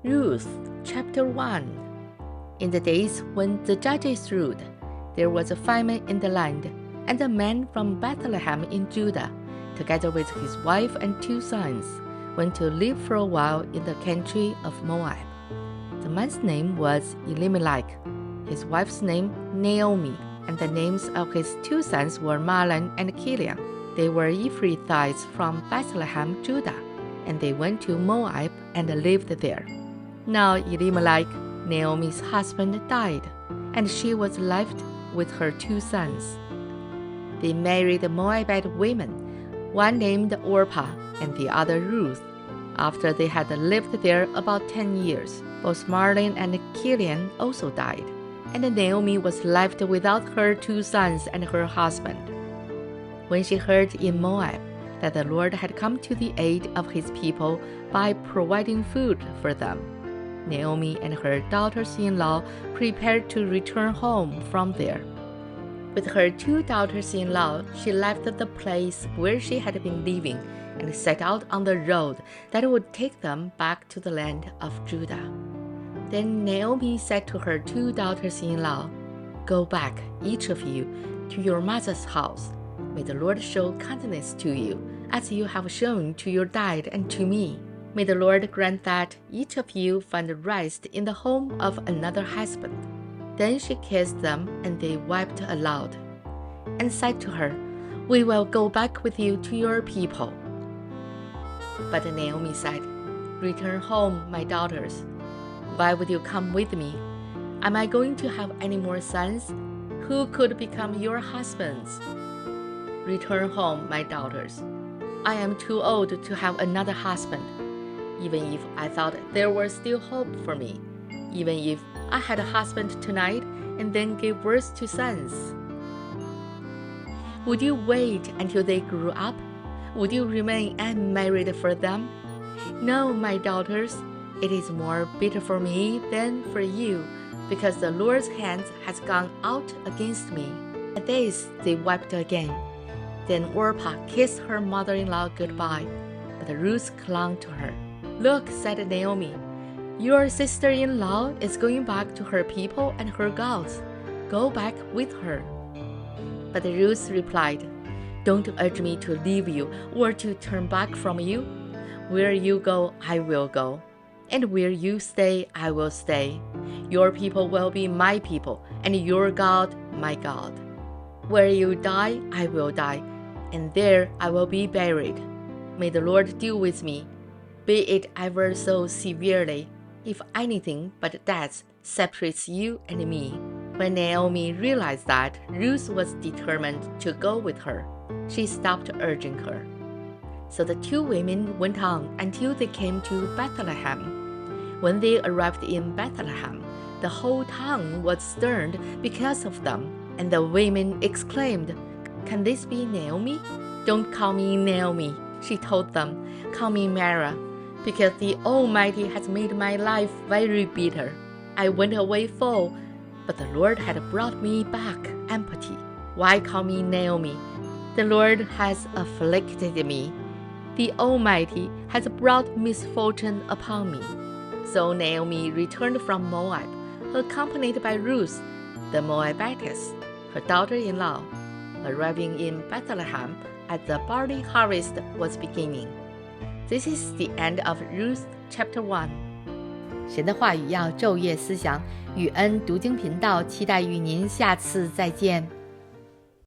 Ruth Chapter 1. In the days when the judges ruled, there was a famine in the land, and a man from Bethlehem in Judah, together with his wife and 2 sons, went to live for a while in the country of Moab. The man's name was Elimelech, his wife's name Naomi, and the names of his 2 sons were Mahlon and Chilion. They were Ephrathites from Bethlehem, Judah, and they went to Moab and lived there. Now Elimelech, Naomi's husband, died, and she was left with her 2 sons. They married Moabite women, one named Orpah and the other Ruth. After they had lived there about 10 years, both Mahlon and Chilion also died, and Naomi was left without her 2 sons and her husband. When she heard in Moab that the Lord had come to the aid of his people by providing food for them, Naomi and her daughters-in-law prepared to return home from there. With her 2 daughters-in-law, she left the place where she had been living and set out on the road that would take them back to the land of Judah. Then Naomi said to her 2 daughters-in-law, "Go back, each of you, to your mother's house. May the Lord show kindness to you, as you have shown to your dad and to me. May the Lord grant that each of you find rest in the home of another husband." Then she kissed them, and they wept aloud, and said to her, "We will go back with you to your people." But Naomi said, "Return home, my daughters. Why would you come with me? Am I going to have any more sons? Who could become your husbands? Return home, my daughters. I am too old to have another husband. Even if I thought there was still hope for me, even if I had a husband tonight and then gave birth to sons. Would you wait until they grew up? Would you remain unmarried for them? No, my daughters, it is more bitter for me than for you, because the Lord's hand has gone out against me." At this they wept again. Then Orpah kissed her mother-in-law goodbye, but Ruth clung to her. "Look," said Naomi, "your sister-in-law is going back to her people and her gods. Go back with her." But Ruth replied, "Don't urge me to leave you or to turn back from you. Where you go, I will go, and where you stay, I will stay. Your people will be my people, and your God, my God. Where you die, I will die, and there I will be buried. May the Lord deal with me, be it ever so severely, if anything but death separates you and me." When Naomi realized that Ruth was determined to go with her, she stopped urging her. So the 2 women went on until they came to Bethlehem. When they arrived in Bethlehem, the whole town was stirred because of them, and the women exclaimed, "Can this be Naomi?" "Don't call me Naomi," she told them. "Call me Mara, because the Almighty has made my life very bitter. I went away full, but the Lord had brought me back empty. Why call me Naomi? The Lord has afflicted me. The Almighty has brought misfortune upon me." So Naomi returned from Moab, accompanied by Ruth, the Moabitess, her daughter-in-law, arriving in Bethlehem as the barley harvest was beginning. This is the end of Ruth Chapter 1. 神的话语要昼夜思想，与恩读经频道期待与您下次再见。